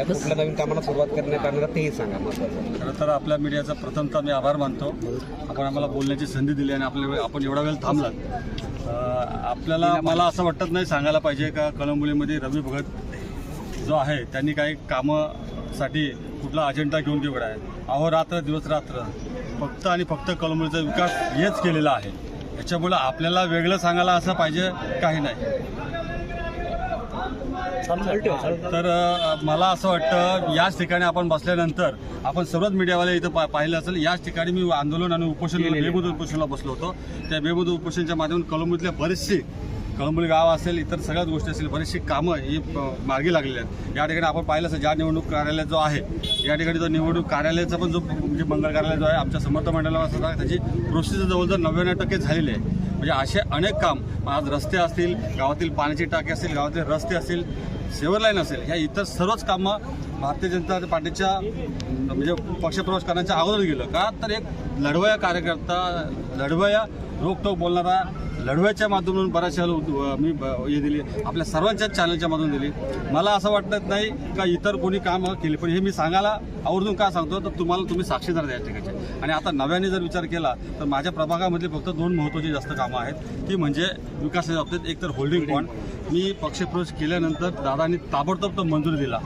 कुठल्या नवीन कामाला सुरुवात करण्यात आणणार तेही सांगा महत्त्वाचं. खरं तर आपल्या मीडियाचा प्रथमतः मी आभार मानतो. आपण आम्हाला बोलण्याची संधी दिली आणि आपण एवढा वेळ थांबलात. आपल्याला मला असं वाटत नाही सांगायला पाहिजे का कळंबोलीमध्ये रवी भगत जो आहे त्यांनी काही कामासाठी कुठला अजेंडा घेऊन गेला आहे. अहोरात्र दिवस रात्र फक्त आणि फक्त कळंबोलीचा विकास हेच केलेला आहे. याच्यामुळे आपल्याला वेगळं सांगायला असं पाहिजे काही नाही. तर मला असं वाटतं याच ठिकाणी आपण बसल्यानंतर आपण सर्वच मीडियावाले इथं पाहिलं असेल. याच ठिकाणी मी आंदोलन आणि बेमुदत उपोषणाला बसलो होतो. त्या बेमुदत उपोषणाच्या माध्यमातून कळंबोलीतल्या बरेचसे कळंबोली गाव असेल इतर सगळ्याच गोष्टी असतील बरीचशी कामं ही मार्गी लागलेली आहेत. या ठिकाणी आपण पाहिलं असेल ज्या निवडणूक कार्यालय जो आहे या ठिकाणी तो निवडणूक कार्यालयाचा पण जो म्हणजे मंगळ कार्यालय जो आहे आमच्या समर्थ मंडळाला सुद्धा त्याची प्रोसेस जवळजवळ 99% झालेली आहे. म्हणजे असे अनेक काम आज रस्ते असतील, गावातील पाण्याची टाकी असतील, गावातील रस्ते असतील, सेवर लाईन असेल, ह्या इतर सर्वच कामं भारतीय जनता पार्टीच्या म्हणजे पक्षप्रवेश करण्याच्या अगोदर गेलं का तर एक लढवया कार्यकर्ता, लढवया रोकटोक बोलणारा, लढव्याच्या माध्यमातून बऱ्याचशा मी हे दिली आपल्या सर्वांच्याच चॅनलच्या मधून दिली. मला असं वाटत नाही का इतर कोणी कामं केली, पण हे मी सांगायला आवर्जून का सांगतो तर तुम्ही साक्षीदार द्या ठिकाणचे. आणि आता नव्याने जर विचार केला तर माझ्या प्रभागामधली फक्त 2 महत्त्वाची जास्त कामं आहेत. ती म्हणजे विकासाच्या बाबतीत एक तर होल्डिंग पॉईंट. मी पक्षप्रवेश केल्यानंतर दादांनी ताबडतोब तो मंजुरी दिला.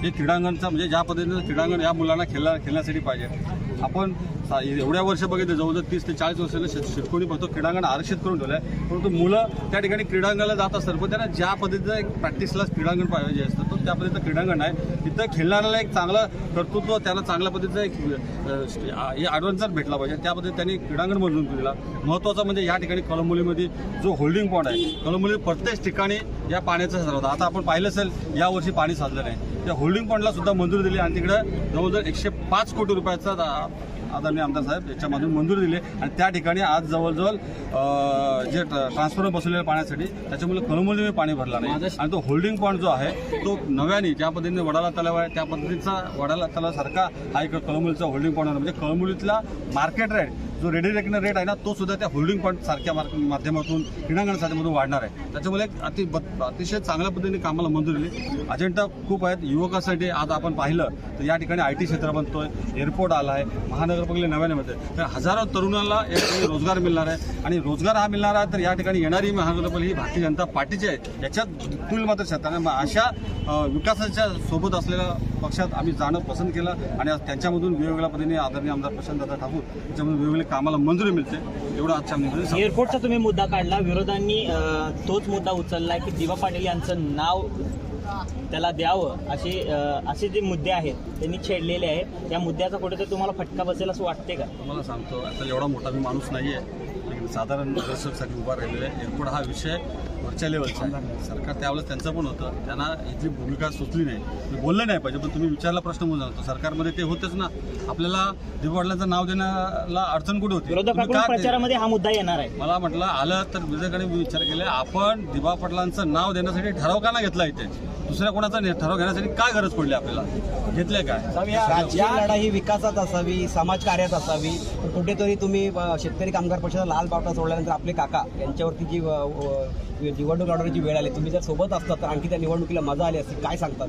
हे क्रीडांगणचा म्हणजे ज्या पद्धतीनं क्रीडांगण या मुलांना खेळण्यासाठी पाहिजे. आपण एवढ्या वर्ष बघितलं जवळजवळ 30 ते 40 वर्षाला शिरकोणी बघतो क्रीडांगण आरक्षित करून ठेवलं आहे. परंतु मुलं त्या ठिकाणी क्रीडांगणाला जात असतात पण त्यांना ज्या पद्धतीचं एक प्रॅक्टिसला क्रीडांगण पाहिजे असतं तो त्या पद्धतीचं क्रीडांगण आहे. तिथं खेळणाऱ्याला एक चांगलं कर्तृत्व त्याला चांगल्या पद्धतीचं एक ॲडव्हान्सर भेटला पाहिजे. त्या पद्धतीने त्यांनी क्रीडांगण मंजूर केला. महत्त्वाचं म्हणजे या ठिकाणी कळंबोलीमध्ये जो होल्डिंग पॉईंट आहे कळंबोली प्रत्येक ठिकाणी या पाण्याचा साठा होता. आता आपण पाहिलं असेल यावर्षी पाणी साचलं नाही. त्या होल्डिंग पॉईंटला सुद्धा मंजुरी दिली आणि तिकडं जवळजवळ 105 कोटी रुपयाचा आदरणीय आमदार साहेब याच्यामधून मंजुरी दिली आणि त्या ठिकाणी आज जवळजवळ जे ट्रान्सफॉर्मर बसवलेलं पाण्यासाठी त्याच्यामुळे कळंबोलीमध्ये पाणी भरला नाही. आणि तो होल्डिंग पॉईंट जो आहे तो नव्याने ज्या पद्धतीने वडाला तलाव आहे त्या पद्धतीचा वडाला तलावासारखा हा एक कळंबोलीचा होल्डिंग पॉईंट आहे. म्हणजे कळंबोलीतला मार्केट रेट जो रेडी रेकनर रेट आहे ना तो सुद्धा त्या होल्डिंग पॉईंट सारख्या माध्यमातून क्रीडांगणासाठीमधून वाढणार आहे. त्याच्यामुळे अतिशय चांगल्या पद्धतीने कामाला मंजुरी दिली. अजेंडा खूप आहेत युवकासाठी. आज आपण पाहिलं तर या ठिकाणी IT क्षेत्र बनतोय, एअरपोर्ट आला आहे, महानगरपालिका नव्याने मिळते तर हजारो तरुणांना या ठिकाणी रोजगार मिळणार आहे. आणि रोजगार हा मिळणार आहे तर या ठिकाणी येणारी महानगरपालिका ही भारतीय जनता पार्टीची आहे. याच्यात तुल मात्र शेतकऱ्यांना अशा विकासाच्या सोबत असलेल्या पक्षात आम्ही जाणं पसंत केलं आणि आज त्यांच्यामधून वेगवेगळ्या पद्धतीने आदरणीय आमदार प्रशांतदादा ठाकूर याच्यामधून वेगवेगळे कामाला मंजुरी मिळते. एवढं आजच्या आम्ही एअरपोर्टचा तुम्ही मुद्दा काढला. विरोधांनी तोच मुद्दा उचलला की दिवा पाटील यांचं नाव त्याला द्यावं असे जे मुद्दे आहेत त्यांनी छेडलेले आहेत. या मुद्द्याचा कुठेतरी तुम्हाला फटका बसेल असं वाटते का? तुम्हाला सांगतो आता एवढा मोठा मी माणूस नाही आहे. साधारण दर्शकसाठी उभा राहिलेला आहे. एअरपोर्ट हा विषय वरच्या लेवलचा आहे. सरकार त्यावेळेस त्यांचं पण होतं. त्यांना इथली भूमिका सुचली नाही. मी बोललं नाही पाहिजे पण तुम्ही विचारला प्रश्न म्हणून सांगतो सरकारमध्ये ते होतेच ना. आपल्याला दिवापाटलांचं नाव देण्याला अडचण कुठे होती? विरोधकांकडून प्रचारामध्ये हा मुद्दा येणार आहे. मला म्हटलं आलं तर विरोधकांनी विचार केले आपण दिवापाटलांचं नाव देण्यासाठी ठराव का नाही घेतला इथे? दुसऱ्या कोणाचा ठराव घेण्यासाठी काय गरज पडली आपल्याला? घेतले काय? राजकीय लढा ही विकासात असावी, समाजकार्यात असावी. कुठेतरी तुम्ही शेतकरी कामगार पक्षाचा लाल बावटा सोडल्यानंतर आपले काका यांच्यावरती जी निवडणूक लढवण्याची वेळ आली तुम्ही जर सोबत असतात तर आणखी त्या निवडणुकीला मजा आली असती. काय सांगतात?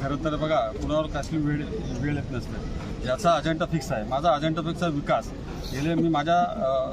खरं तर बघा कुणावर कसली वेळ येत नसते. याचा अजेंडा फिक्स आहे. माझा अजेंडा फिक्स आहे विकास. गेले मी माझ्या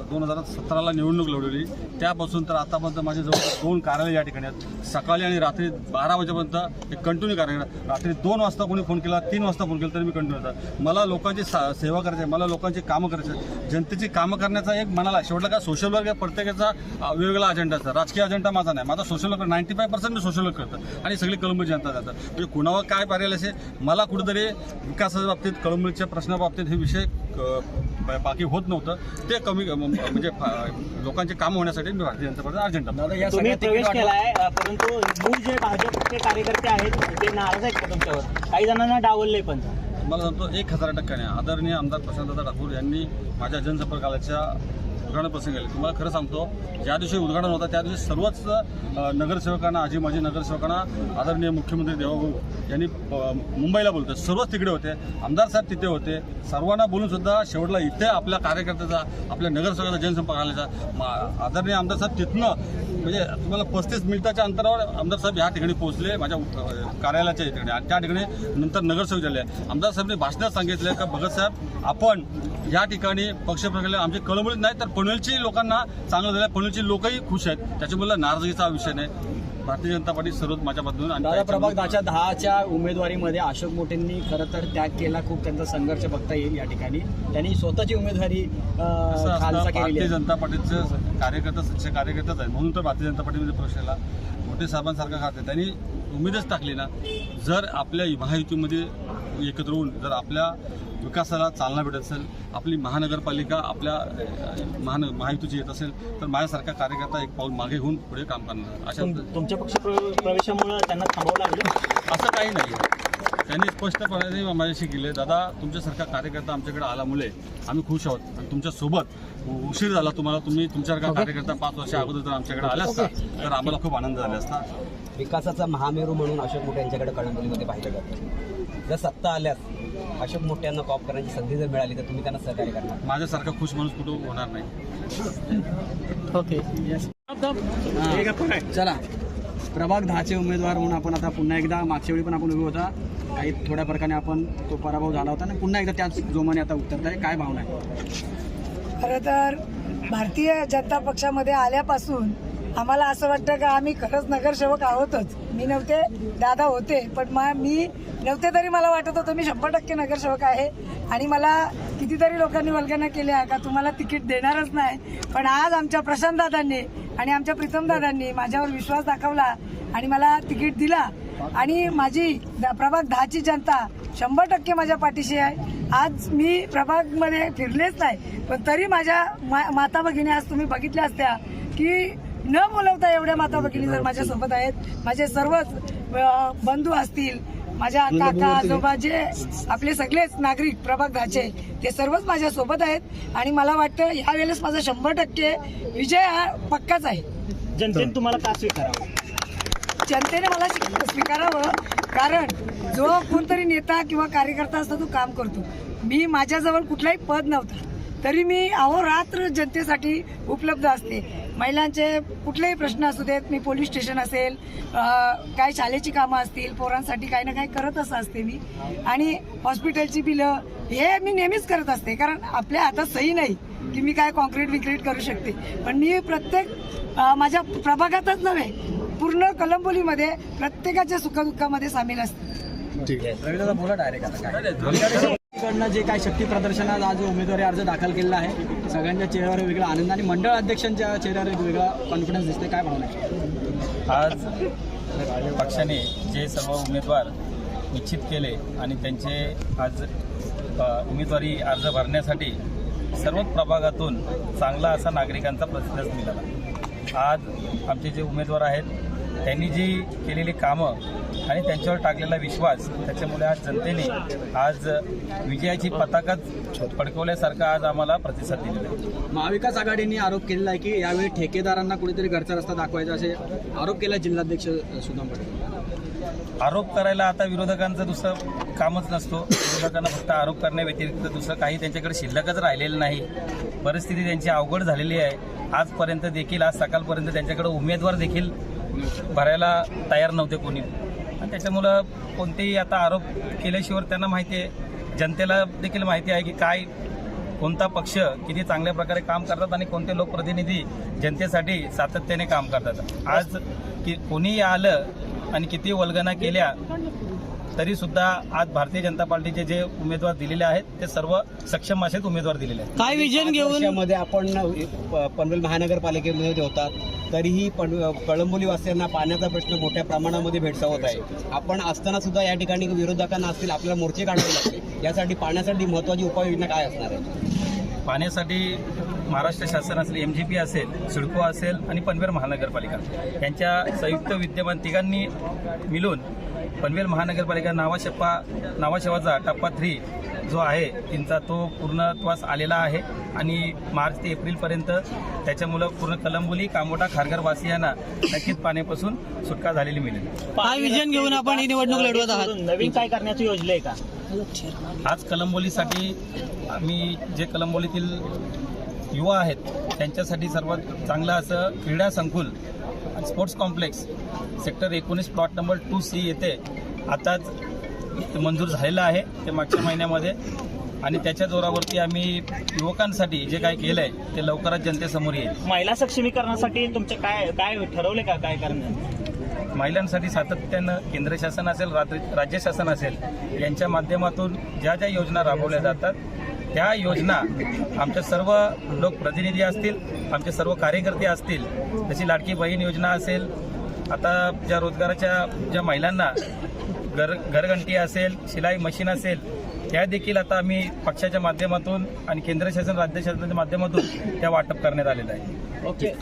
2017ला निवडणूक लढवली त्यापासून तर आतापर्यंत माझे जवळ 2 कार्यालय या ठिकाणी आहेत. सकाळी आणि रात्री 12 वाजेपर्यंत एक कंटिन्यू कार्यालय. रात्री 2 वाजता कोणी फोन केला 3 वाजता फोन केला तरी मी कंटिन्यू होता. मला लोकांची सेवा करायची आहे. मला लोकांची कामं करायची आहे. जनतेची कामं करण्याचा एक मनाला शेवटला का सोशल वर्क प्रत्येकाचा वेगवेगळा अजेंडा असतो. राजकीय अजेंडा माझा नाही. माझा सोशल वर्क 95% मी सोशल वर्क करतो आणि सगळी कळंबोली जनता जातात. म्हणजे कुणावर काय पर्याय असेल मला कुठेतरी विकासाच्या बाबतीत कळंबोलीच्या प्रश्नाबाबतीत हे विषय बाकी होत नव्हतं. ते कमी म्हणजे लोकांचे काम होण्यासाठी मी भारतीय जनता पार्टीचा अजेंडा तुम्ही प्रवेश केलाय परंतु मूळ जे भाजपचे कार्यकर्ते आहेत ते नाराज आहेत का तुमच्यावर? काही जणांना डावलले पण. मला सांगतो 1000% आदरणीय आमदार प्रशांतदादा ठाकूर यांनी माझ्या जनसंपर्काच्या उद्घाटन प्रसंग आले. तुम्हाला खरं सांगतो, ज्या दिवशी उद्घाटन होता त्या दिवशी सर्वच नगरसेवकांना, आजी माजी नगरसेवकांना आदरणीय मुख्यमंत्री देवाभाऊ यांनी मुंबईला बोलतो, सर्वच तिकडे होते, आमदार साहेब तिथे होते. सर्वांना बोलून सुद्धा शेवटला इथे आपल्या कार्यकर्त्याचा, आपल्या नगरसेवकाचा जनसंपर्क आल्याचा आदरणीय आमदार साहेब तिथनं म्हणजे तुम्हाला 35 मिनिटाच्या अंतरावर आमदार साहेब या ठिकाणी पोहोचले, माझ्या कार्यालयाच्या ठिकाणी. आणि त्या ठिकाणी नंतर नगरसेवक झाले. आमदार साहेबांनी भाषणात सांगितलं का भगत साहेब, आपण या ठिकाणी पक्षप्रकारे आमचे कळंबळीत नाही तर पनवेलची लोकांना चांगलं झालं, पनवेलची लोकही खुश आहेत, त्याच्यामुळे नाराजगीचा विषय नाही. भारतीय जनता पार्टी सर्वच माझ्या बाजूने. दादा, प्रभाग 10च्या उमेदवारीमध्ये अशोक मोटेंनी खरं तर त्याग केला. खूप त्यांचा संघर्ष बघता येईल या ठिकाणी. त्यांनी स्वतःची उमेदवारी खालसा केलेली भारतीय आहे. जनता पार्टीचे कार्यकर्ता सच्चे कार्यकर्ताच आहे, म्हणून तर भारतीय जनता पार्टीमध्ये प्रवेश केला. मोठे साहेबांसारखा खाते त्यांनी उमेदच टाकली ना. जर आपल्या महायुतीमध्ये एकत्र होऊन जर आपल्या विकासाला चालना भेटत असेल, आपली महानगरपालिका आपल्या महायुतीची येत असेल, तर माझ्यासारखा कार्यकर्ता एक पाऊल मागे होऊन पुढे काम करणार. अशा तुमच्या पक्ष प्रवेशामुळे त्यांना थांबावं लागलं असं काही नाही. त्यांनी स्पष्टपणे माझ्याशी केले, दादा तुमच्यासारखा कार्यकर्ता आमच्याकडे आल्यामुळे आम्ही खुश आहोत आणि तुमच्यासोबत उशीर झाला तुम्हाला, तुम्ही तुमच्यासारखा कार्यकर्ता 5 वर्ष अगोदर जर आमच्याकडे आला असता तर आम्हाला खूप आनंद झाला असता. विकासाचा महामेरू म्हणून अशोक मोटे यांच्याकडे कळंबोलीमध्ये पाहिलं जातं. जर सत्ता आल्यास अशोक मोटे यांना कॉप करण्याची संधी जर मिळाली तर तुम्ही त्यांना सहकार्य करणार? माझ्यासारखा खुश माणूस कुठं होणार नाही. ओके, चला. प्रभाग 10चे उमेदवार म्हणून आपण आता पुन्हा एकदा, मागच्या वेळी पण आपण उभे होता, काही थोड्या फरकाने आपण तो पराभव झाला होता आणि पुन्हा एकदा त्याच जोमाने आता उतरताय. काय भावना आहे? खरं तर भारतीय जनता पक्षामध्ये आल्यापासून आम्हाला असं वाटतं का आम्ही खरंच नगरसेवक आहोतच. मी नव्हते, दादा होते, पण मी नव्हते तरी मला वाटत होतं मी 100% नगरसेवक आहे. आणि मला कितीतरी लोकांनी वल्गना केल्या का तुम्हाला तिकीट देणारच नाही, पण आज आमच्या प्रशांत दादांनी आणि आमच्या प्रीतम दादांनी माझ्यावर विश्वास दाखवला आणि मला तिकीट दिला. आणि माझी प्रभाग 10ची जनता 100% माझ्या पाठीशी आहे. आज मी प्रभागमध्ये फिरलेच नाही, पण तरी माझ्या माता भगिनी आज तुम्ही बघितल्या असत्या की न बोलवता एवढ्या माता भगिनी जर माझ्यासोबत आहेत. माझे सर्वच बंधू असतील, माझ्या काका आजोबा, जे आपले सगळेच नागरिक प्रभाग 10चे, ते सर्वच माझ्यासोबत आहेत. आणि मला वाटतं यावेळेस माझा 100% विजय हा पक्काच आहे. जनतेने तुम्हाला का स्वीकारावं? जनतेने मला स्वीकारावं, कारण जो कोणतरी नेता किंवा कार्यकर्ता असतो तो काम करतो. मी माझ्याजवळ कुठलाही पद नव्हता तरी मी अहोरात्र जनतेसाठी उपलब्ध असते. महिलांचे कुठलेही प्रश्न असू देत, मी पोलीस स्टेशन असेल, काही शाळेची कामं असतील, पोरांसाठी काही ना काही करतच असते मी. आणि हॉस्पिटलची बिलं हे मी नेहमीच करत असते, कारण आपल्या हातात सही नाही की मी काय कॉन्क्रीट विक्रीट करू शकते. पण मी प्रत्येक माझ्या प्रभागातच नव्हे, पूर्ण कळंबोलीमध्ये प्रत्येकाच्या सुखदुःखामध्ये सामील असते. रवींद्र बोला डायरेक्ट आता काय कडनं जे काय शक्ती प्रदर्शनात आज उमेदवारी अर्ज दाखल केलेला आहे, सगळ्यांच्या चेहऱ्यावर वेगळा आनंद आणि मंडळ अध्यक्षांच्या चेहऱ्यावर एक वेगळा कॉन्फिडन्स दिसते. काय भावना आहे? आज पक्षाने जे सर्व उमेदवार निश्चित केले आणि त्यांचे आज उमेदवारी अर्ज भरण्यासाठी सर्वच प्रभागातून चांगला असा नागरिकांचा प्रतिसाद मिळाला. आज आमचे जे उमेदवार आहेत त्यांनी जी केलेली कामं आणि त्यांच्यावर टाकलेला विश्वास, त्याच्यामुळे आज जनतेने आज विजयाची पताकाच फडकवल्यासारखा आज आम्हाला प्रतिसाद दिलेला आहे. महाविकास आघाडीने आरोप केलेला आहे की यावेळी ठेकेदारांना कुठेतरी घरचा रस्ता दाखवायचा असे आरोप केला जिल्हाध्यक्ष सुदाम पाटील. आरोप करायला आता विरोधकांचं दुसरं कामच नसतो. विरोधकांना फक्त आरोप करण्याव्यतिरिक्त दुसरं काही त्यांच्याकडे शिल्लकच राहिलेलं नाही. परिस्थिती त्यांची अवघड झालेली आहे. आजपर्यंत देखील, आज सकाळपर्यंत त्यांच्याकडे उमेदवार देखील भरायला तयार नव्हते कोणी. आणि त्याच्यामुळं कोणतेही आता आरोप केल्याशिवाय त्यांना माहिती आहे, जनतेला देखील माहिती आहे की काय, कोणता पक्ष किती चांगल्या प्रकारे काम करतात आणि कोणते लोकप्रतिनिधी जनतेसाठी सातत्याने काम करतात. आज की कोणीही आलं आणि किती वल्गना केल्या तरी सुद्धा आज भारतीय जनता पार्टीचे जे उमेदवार दिलेले आहेत ते सर्व सक्षम असेच उमेदवार दिलेले आहेत. काय विजन घेऊन मध्ये आपण पनवेल महानगरपालिकेमध्ये होतात तरीही कळंबोलीवासियांना पाण्याचा प्रश्न मोठ्या प्रमाणामध्ये भेडसावत आहे. आपण असताना सुद्धा या ठिकाणी विरोधकांना असतील आपल्याला मोर्चे काढावे लागते. यासाठी पाण्यासाठी महत्त्वाची उपाययोजना काय असणार आहे? पाण्यासाठी महाराष्ट्र शासन असेल, MGP असेल, सिडको असेल आणि पनवेल महानगरपालिका यांच्या संयुक्त विद्यमान तिघांनी मिळून पनवेल महानगरपालिका नावाशेवाचा टप्पा 3 जो आहे त्यांचा तो पूर्णत्वास आलेला आहे आणि मार्च ते एप्रिलपर्यंत त्याच्यामुळं पूर्ण कलंबोली कामोटा खारघर वासियांना नक्कीच पाण्यापासून सुटका झालेली मिळेल. काय विजन घेऊन आपण ही निवडणूक लढवत आहात? नवीन काय करण्याची योजना आहे का? आज कलंबोलीसाठी आम्ही जे कलंबोलीतील युवा आहेत त्यांच्यासाठी सर्वात चांगलं असं क्रीडा संकुल sports complex sector 19 plot number 2C येथे आताच मंजूर झालेलं आहे ते मागच्या महिन्यामध्ये आणि त्याच्या जोरावरती आम्ही युवकांसाठी जे काय केलं आहे ते लवकरच जनतेसमोर येईल. महिला सक्षमीकरणासाठी तुमचे काय ठरवले का काय करणार? महिलांसाठी सातत्यानं केंद्र शासन असेल राज्य शासन असेल यांच्या माध्यमातून ज्या ज्या योजना राबवल्या जातात त्या योजना आमच्या सर्व लोकप्रतिनिधी असतील, आमचे सर्व कार्यकर्ते असतील, जशी लाडकी बहीण योजना असेल, आता ज्या रोजगाराच्या ज्या महिलांना घरघंटी असेल, शिलाई मशीन असेल, त्या देखील आता आम्ही पक्षाच्या माध्यमातून आणि केंद्र शासन राज्य शासनाच्या माध्यमातून त्या वाटप करण्यात आलेलं आहे. ओके.